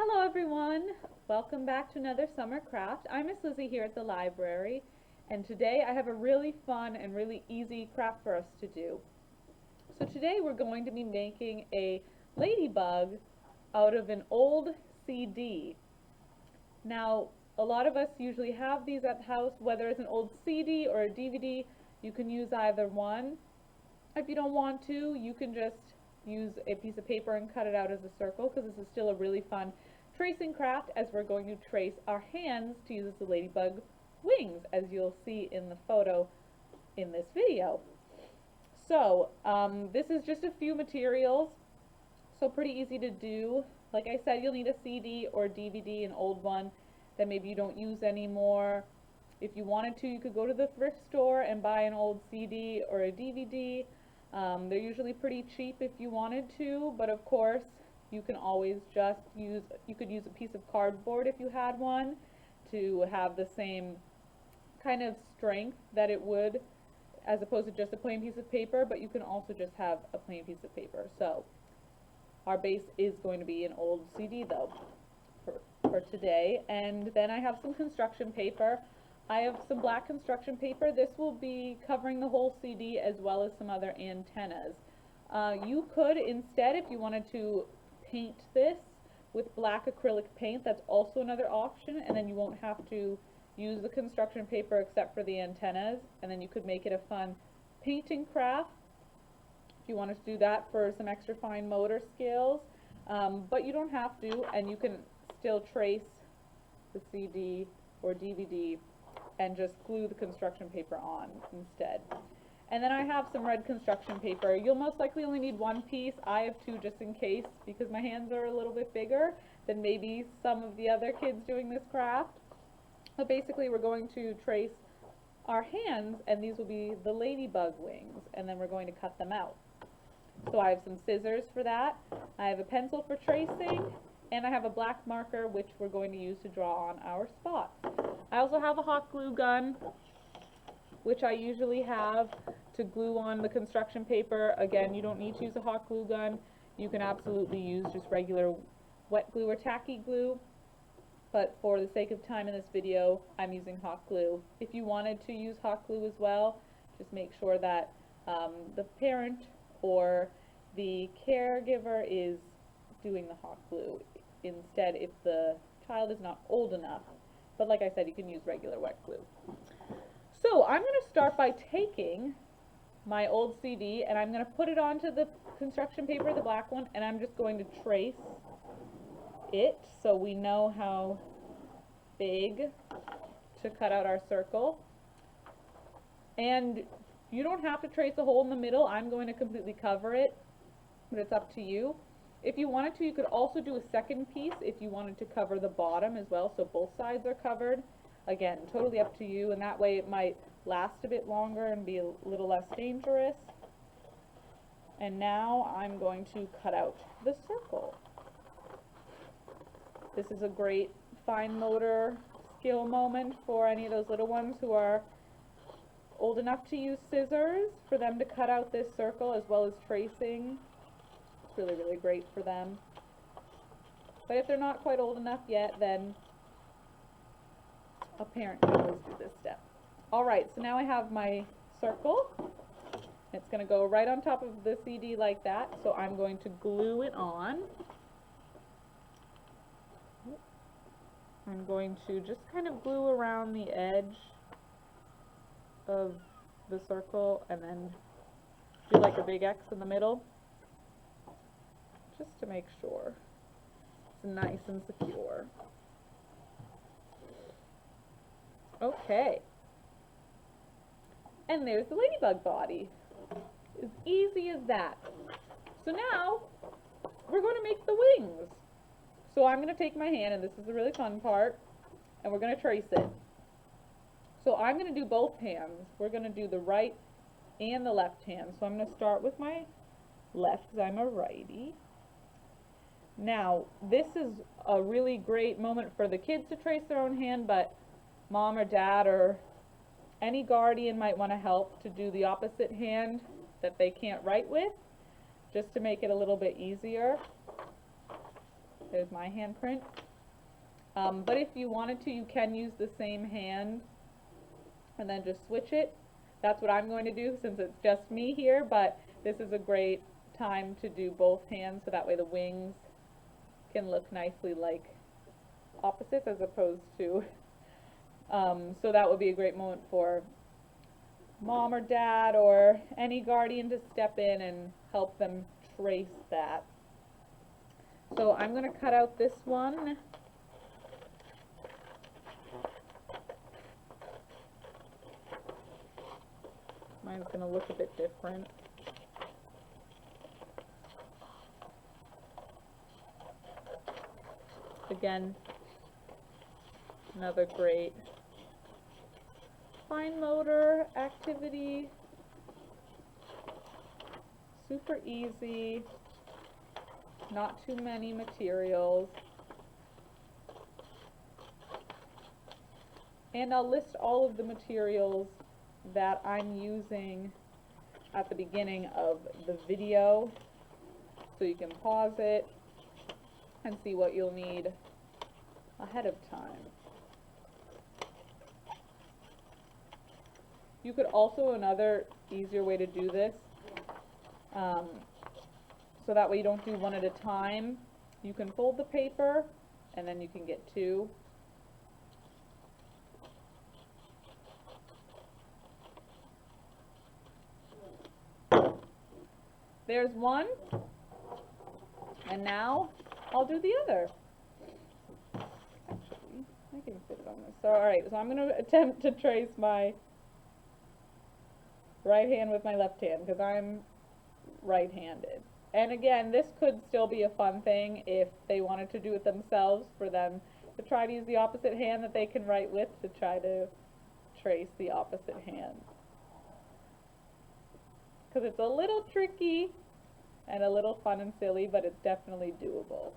Hello everyone! Welcome back to another summer craft. I'm Miss Lizzie here at the library, and today I have a really fun and really easy craft for us to do. So today we're going to be making a ladybug out of an old CD. Now, a lot of us usually have these at the house, whether it's an old CD or a DVD. You can use either one. If you don't want to, you can just use a piece of paper and cut it out as a circle, because this is still a really fun tracing craft, as we're going to trace our hands to use as the ladybug wings, as you'll see in the photo in this video. So this is just a few materials, so pretty easy to do. Like I said, you'll need a CD or DVD, an old one that maybe you don't use anymore. If you wanted to, you could go to the thrift store and buy an old CD or a DVD. They're usually pretty cheap if you wanted to, but of course you can always just use, you could use a piece of cardboard if you had one to have the same kind of strength that it would as opposed to just a plain piece of paper, but you can also just have a plain piece of paper. So our base is going to be an old CD though for today. And then I have some construction paper. I have some black construction paper. This will be covering the whole CD as well as some other antennas. You could instead, if you wanted to, paint this with black acrylic paint. That's also another option, and then you won't have to use the construction paper except for the antennas, and then you could make it a fun painting craft if you wanted to do that for some extra fine motor skills. But you don't have to, and you can still trace the CD or DVD and just glue the construction paper on instead. And then I have some red construction paper. You'll most likely only need one piece. I have two just in case, because my hands are a little bit bigger than maybe some of the other kids doing this craft. But basically we're going to trace our hands, and these will be the ladybug wings, and then we're going to cut them out. So I have some scissors for that. I have a pencil for tracing, and I have a black marker which we're going to use to draw on our spots. I also have a hot glue gun, which I usually have to glue on the construction paper. Again, you don't need to use a hot glue gun. You can absolutely use just regular wet glue or tacky glue, but for the sake of time in this video, I'm using hot glue. If you wanted to use hot glue as well, just make sure that the parent or the caregiver is doing the hot glue instead if the child is not old enough. But like I said, you can use regular wet glue. So I'm going to start by taking my old CD and I'm going to put it onto the construction paper, the black one, and I'm just going to trace it so we know how big to cut out our circle. And you don't have to trace a hole in the middle. I'm going to completely cover it, but it's up to you. If you wanted to, you could also do a second piece if you wanted to cover the bottom as well, so both sides are covered. Again, totally up to you, and that way it might last a bit longer and be a little less dangerous. And now I'm going to cut out the circle. This is a great fine motor skill moment for any of those little ones who are old enough to use scissors, for them to cut out this circle as well as tracing. It's really, really great for them. But if they're not quite old enough yet, then a parent can always do this step. Alright, so now I have my circle. It's going to go right on top of the CD like that, so I'm going to glue it on. I'm going to just kind of glue around the edge of the circle and then do like a big X in the middle, just to make sure it's nice and secure. Okay, and there's the ladybug body. As easy as that. So now we're going to make the wings. So I'm going to take my hand, and this is the really fun part, and we're going to trace it. So I'm going to do both hands. We're going to do the right and the left hand. So I'm going to start with my left because I'm a righty. Now, this is a really great moment for the kids to trace their own hand, but mom or dad or any guardian might want to help to do the opposite hand that they can't write with, just to make it a little bit easier. There's my handprint. But if you wanted to, you can use the same hand and then just switch it. That's what I'm going to do since it's just me here, but this is a great time to do both hands so that way the wings can look nicely like opposites as opposed to, so that would be a great moment for mom or dad or any guardian to step in and help them trace that. So I'm going to cut out this one. Mine's going to look a bit different. Again, another great fine motor activity. Super easy. Not too many materials. And I'll list all of the materials that I'm using at the beginning of the video, so you can pause it and see what you'll need ahead of time. You could also, another easier way to do this, so that way you don't do one at a time, you can fold the paper and then you can get two. There's one, and now I'll do the other. Actually, I can fit it on this. So, alright, so I'm going to attempt to trace my right hand with my left hand because I'm right-handed. And again, this could still be a fun thing if they wanted to do it themselves, for them to try to use the opposite hand that they can write with to try to trace the opposite hand. Because it's a little tricky and a little fun and silly, but it's definitely doable.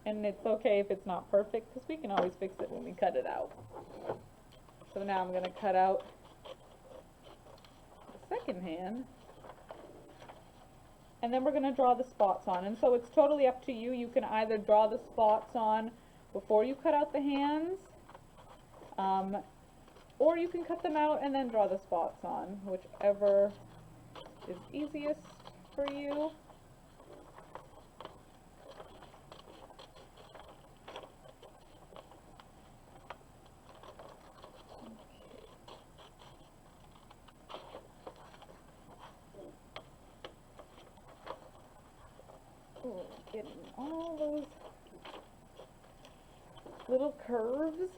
And it's okay if it's not perfect, because we can always fix it when we cut it out. So now I'm going to cut out the second hand, and then we're going to draw the spots on. And so it's totally up to you. You can either draw the spots on before you cut out the hands, or you can cut them out and then draw the spots on, whichever is easiest for you. Oh, getting all those little curves.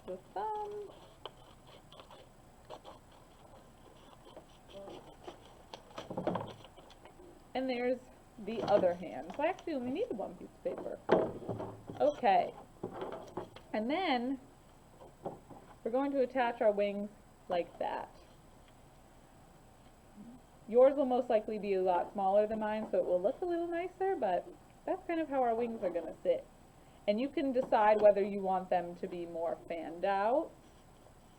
The thumb. And there's the other hand. So I actually only need one piece of paper. Okay. And then we're going to attach our wings like that. Yours will most likely be a lot smaller than mine, so it will look a little nicer, but that's kind of how our wings are going to sit. And you can decide whether you want them to be more fanned out,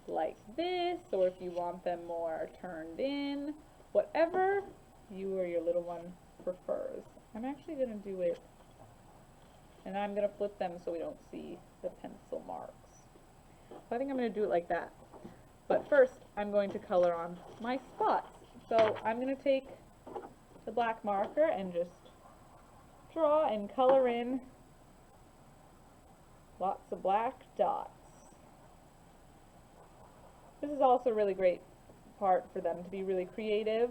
like this, or if you want them more turned in, whatever you or your little one prefers. I'm actually going to do it, and I'm going to flip them so we don't see the pencil marks. So I think I'm going to do it like that. But first, I'm going to color on my spots. So I'm going to take the black marker and just draw and color in lots of black dots. This is also a really great part for them to be really creative.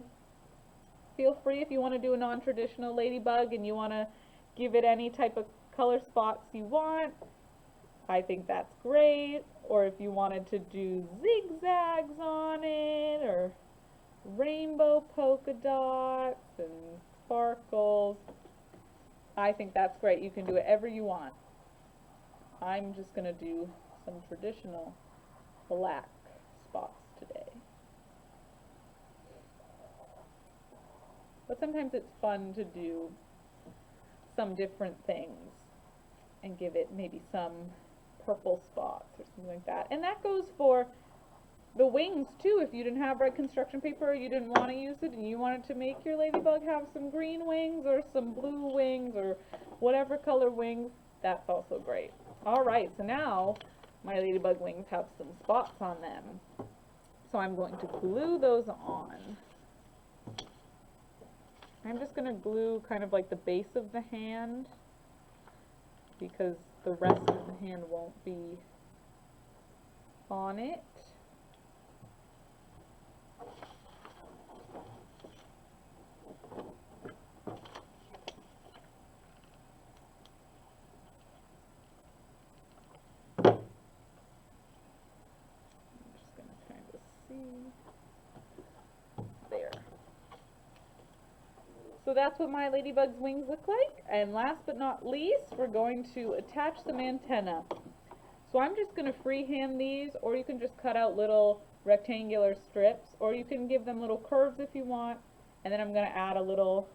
Feel free if you want to do a non-traditional ladybug and you want to give it any type of color spots you want. I think that's great. Or if you wanted to do zigzags on it, or rainbow polka dots and sparkles, I think that's great. You can do whatever you want. I'm just going to do some traditional black spots today. But sometimes it's fun to do some different things and give it maybe some purple spots or something like that. And that goes for the wings too. If you didn't have red construction paper or you didn't want to use it and you wanted to make your ladybug have some green wings or some blue wings or whatever color wings, that's also great. Alright, so now my ladybug wings have some spots on them. So I'm going to glue those on. I'm just going to glue kind of like the base of the hand because the rest of the hand won't be on it. There. So that's what my ladybug's wings look like. And last but not least, we're going to attach some antenna. So I'm just going to freehand these, or you can just cut out little rectangular strips, or you can give them little curves if you want. And then I'm going to add a little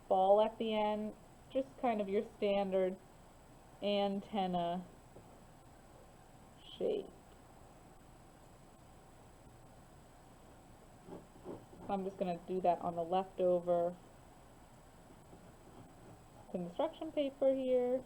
ball at the end, just kind of your standard antenna shape. I'm just going to do that on the leftover construction paper here.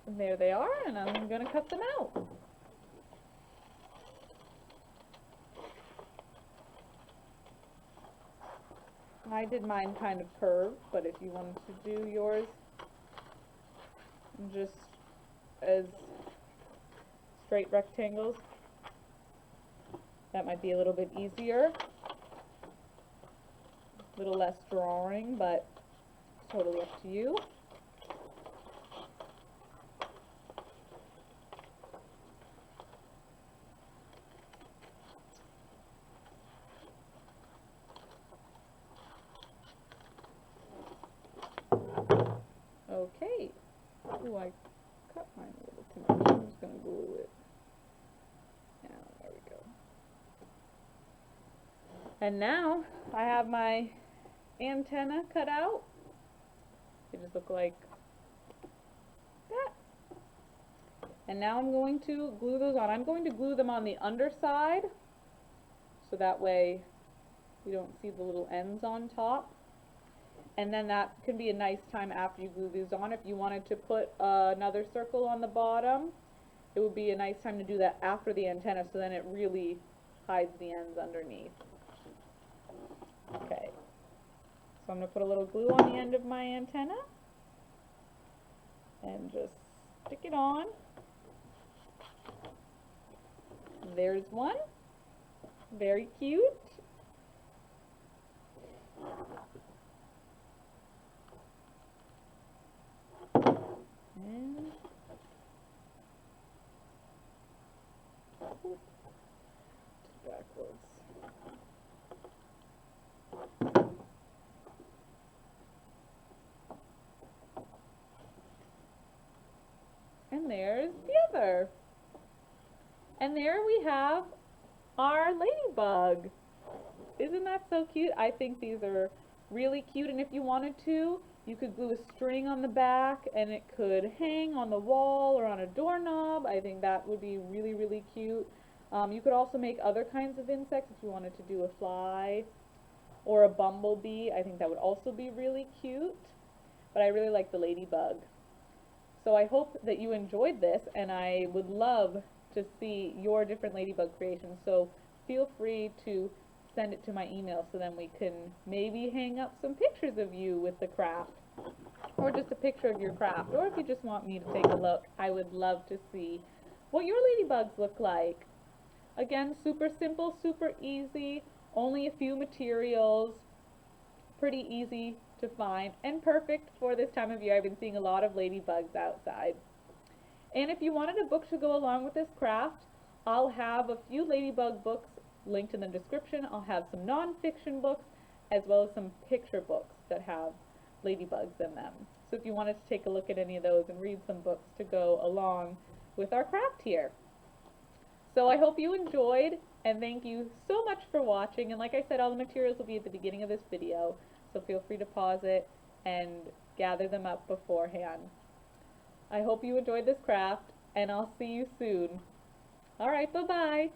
And there they are, and I'm going to cut them out. I did mine kind of curved, but if you wanted to do yours just as straight rectangles, that might be a little bit easier. A little less drawing, but it's totally up to you. Okay. Ooh, I cut mine a little too much. I'm just going to glue it. Now, there we go. And now I have my antenna cut out. They just look like that. And now I'm going to glue those on. I'm going to glue them on the underside, so that way you don't see the little ends on top. And then that can be a nice time after you glue these on. If you wanted to put another circle on the bottom, it would be a nice time to do that after the antenna, so then it really hides the ends underneath. Okay, so I'm going to put a little glue on the end of my antenna and just stick it on. There's one. Very cute. And backwards. And there's the other. And there we have our ladybug. Isn't that so cute? I think these are really cute, and if you wanted to, you could glue a string on the back and it could hang on the wall or on a doorknob. I think that would be really, really cute. You could also make other kinds of insects if you wanted to do a fly or a bumblebee. I think that would also be really cute, but I really like the ladybug. So I hope that you enjoyed this, and I would love to see your different ladybug creations. So feel free to send it to my email so then we can maybe hang up some pictures of you with the craft, or just a picture of your craft, or if you just want me to take a look, I would love to see what your ladybugs look like. Again, super simple, super easy, only a few materials, pretty easy to find, and perfect for this time of year. I've been seeing a lot of ladybugs outside. And if you wanted a book to go along with this craft, I'll have a few ladybug books linked in the description. I'll have some non-fiction books as well as some picture books that have ladybugs in them. So if you wanted to take a look at any of those and read some books to go along with our craft here. So I hope you enjoyed, and thank you so much for watching. And like I said, all the materials will be at the beginning of this video, so feel free to pause it and gather them up beforehand. I hope you enjoyed this craft, and I'll see you soon. Alright, bye-bye.